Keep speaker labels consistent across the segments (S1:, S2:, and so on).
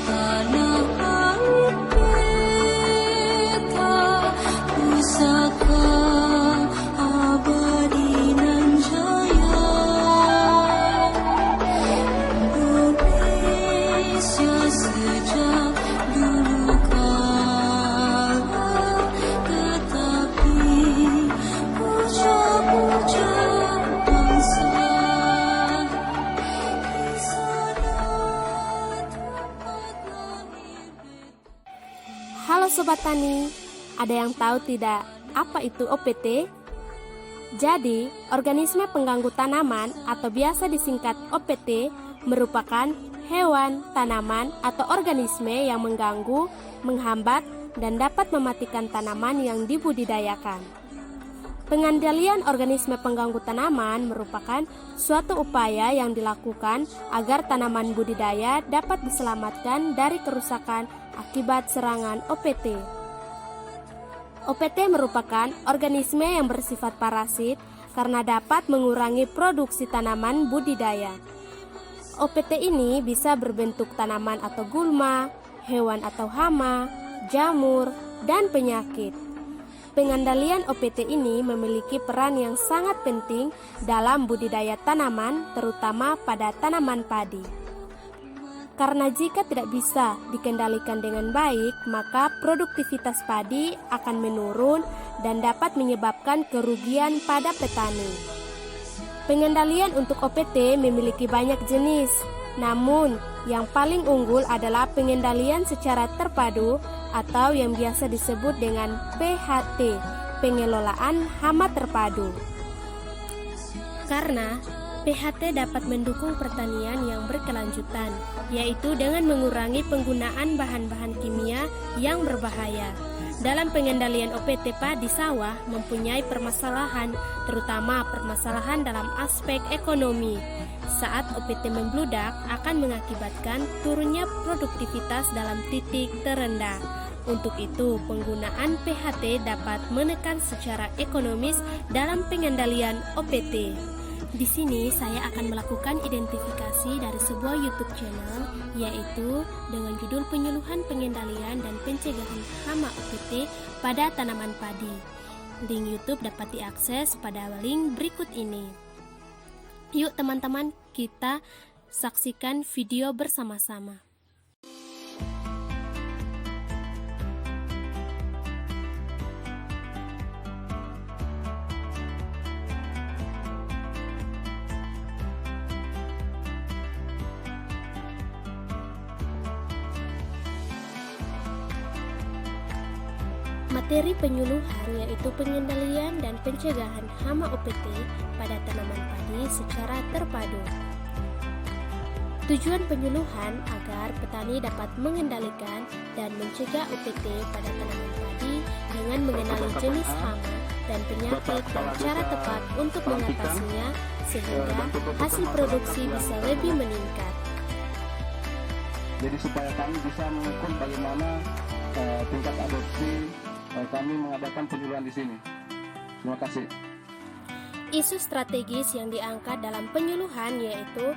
S1: tanah air kita, pusaka abadi nan jaya. Indonesia sejak dulu kala, tetapi puja-puja bangsa di sana tempat lahir.
S2: Halo Sobat Tani, ada yang tahu tidak apa itu OPT? Jadi, organisme pengganggu tanaman atau biasa disingkat OPT merupakan hewan, tanaman, atau organisme yang mengganggu, menghambat, dan dapat mematikan tanaman yang dibudidayakan. Pengendalian organisme pengganggu tanaman merupakan suatu upaya yang dilakukan agar tanaman budidaya dapat diselamatkan dari kerusakan akibat serangan OPT. OPT merupakan organisme yang bersifat parasit karena dapat mengurangi produksi tanaman budidaya. OPT ini bisa berbentuk tanaman atau gulma, hewan atau hama, jamur, dan penyakit. Pengendalian OPT ini memiliki peran yang sangat penting dalam budidaya tanaman, terutama pada tanaman padi. Karena jika tidak bisa dikendalikan dengan baik, maka produktivitas padi akan menurun dan dapat menyebabkan kerugian pada petani. Pengendalian untuk OPT memiliki banyak jenis, namun yang paling unggul adalah pengendalian secara terpadu atau yang biasa disebut dengan PHT, pengelolaan hama terpadu. Karena PHT dapat mendukung pertanian yang berkelanjutan, yaitu dengan mengurangi penggunaan bahan-bahan kimia yang berbahaya. Dalam pengendalian OPT padi sawah mempunyai permasalahan, terutama permasalahan dalam aspek ekonomi. Saat OPT membludak akan mengakibatkan turunnya produktivitas dalam titik terendah. Untuk itu, penggunaan PHT dapat menekan secara ekonomis dalam pengendalian OPT. Di sini saya akan melakukan identifikasi dari sebuah YouTube channel, yaitu dengan judul Penyuluhan Pengendalian dan Pencegahan Hama OPT pada Tanaman Padi. Link YouTube dapat diakses pada link berikut ini. Yuk teman-teman, kita saksikan video bersama-sama. Materi penyuluhan yaitu pengendalian dan pencegahan hama OPT pada tanaman padi secara terpadu. Tujuan penyuluhan agar petani dapat mengendalikan dan mencegah OPT pada tanaman padi dengan mengenali jenis hama dan penyakit dan cara tepat untuk mengatasinya sehingga hasil produksi bisa lebih meningkat.
S3: Jadi supaya kami bisa mengukur bagaimana tingkat adopsi, kami mengadakan penyuluhan di sini. Terima kasih.
S2: Isu strategis yang diangkat dalam penyuluhan yaitu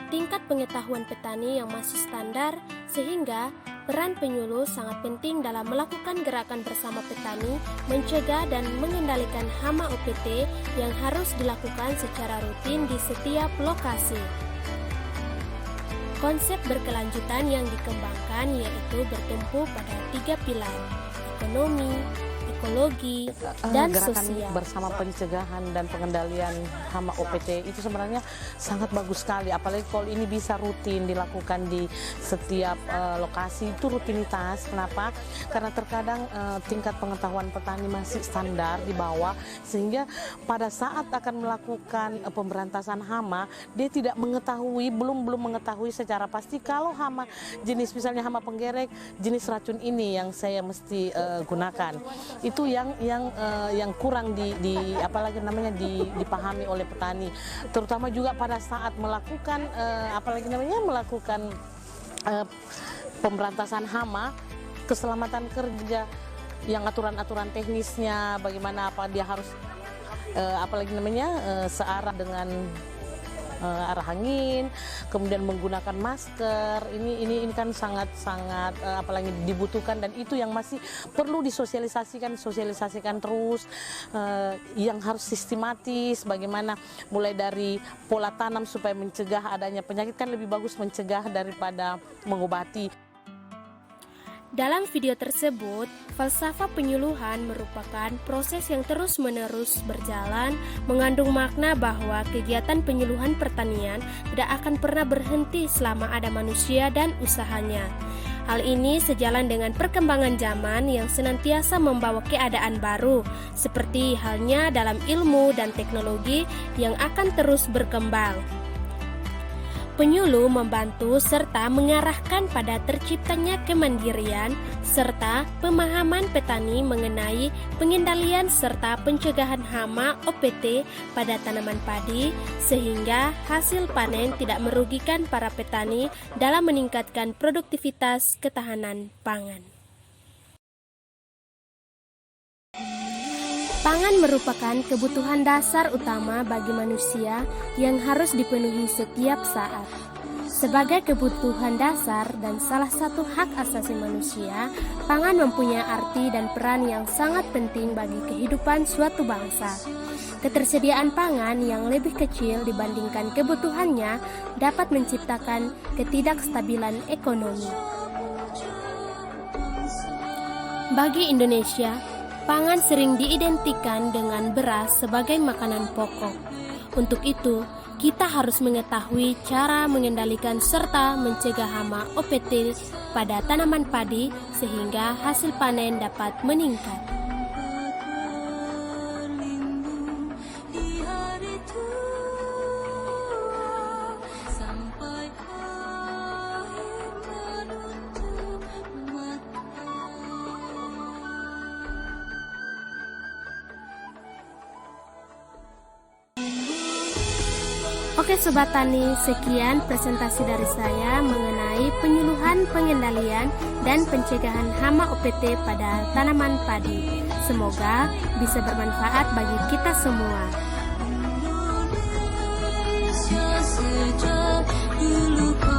S2: tingkat pengetahuan petani yang masih standar, sehingga peran penyuluh sangat penting dalam melakukan gerakan bersama petani, mencegah dan mengendalikan hama OPT yang harus dilakukan secara rutin di setiap lokasi. Konsep berkelanjutan yang dikembangkan yaitu bertumpu pada 3 pilar: ekonomi, ekologi, dan
S4: gerakan
S2: sosial.
S4: bersama pencegahan dan pengendalian hama OPT itu sebenarnya sangat bagus sekali, apalagi kalau ini bisa rutin dilakukan di setiap lokasi. Itu rutinitas. Kenapa? Karena terkadang tingkat pengetahuan petani masih standar di bawah, sehingga pada saat akan melakukan pemberantasan hama, dia tidak mengetahui, belum mengetahui secara pasti kalau hama jenis, misalnya hama penggerek jenis racun ini yang saya mesti gunakan. Itu yang kurang dipahami oleh petani, terutama juga pada saat melakukan pemberantasan hama, keselamatan kerja, yang aturan-aturan teknisnya bagaimana, apa dia harus searah dengan arah angin, kemudian menggunakan masker. Ini kan sangat apalagi dibutuhkan, dan itu yang masih perlu disosialisasikan terus, yang harus sistematis. Bagaimana mulai dari pola tanam supaya mencegah adanya penyakit, kan lebih bagus mencegah daripada mengobati.
S2: Dalam video tersebut, falsafah penyuluhan merupakan proses yang terus-menerus berjalan, mengandung makna bahwa kegiatan penyuluhan pertanian tidak akan pernah berhenti selama ada manusia dan usahanya. Hal ini sejalan dengan perkembangan zaman yang senantiasa membawa keadaan baru, seperti halnya dalam ilmu dan teknologi yang akan terus berkembang. Penyuluh membantu serta mengarahkan pada terciptanya kemandirian serta pemahaman petani mengenai pengendalian serta pencegahan hama OPT pada tanaman padi, sehingga hasil panen tidak merugikan para petani dalam meningkatkan produktivitas ketahanan pangan. Pangan merupakan kebutuhan dasar utama bagi manusia yang harus dipenuhi setiap saat. Sebagai kebutuhan dasar dan salah satu hak asasi manusia, pangan mempunyai arti dan peran yang sangat penting bagi kehidupan suatu bangsa. Ketersediaan pangan yang lebih kecil dibandingkan kebutuhannya dapat menciptakan ketidakstabilan ekonomi. Bagi Indonesia, pangan sering diidentikan dengan beras sebagai makanan pokok. Untuk itu, kita harus mengetahui cara mengendalikan serta mencegah hama OPT pada tanaman padi sehingga hasil panen dapat meningkat.
S1: Berlindung di hari tua sampai akhir menutup mata.
S2: Oke Sobat Tani, sekian presentasi dari saya mengenai penyuluhan pengendalian dan pencegahan hama OPT pada tanaman padi. Semoga bisa bermanfaat bagi kita semua.
S1: Indonesia sejak dulu.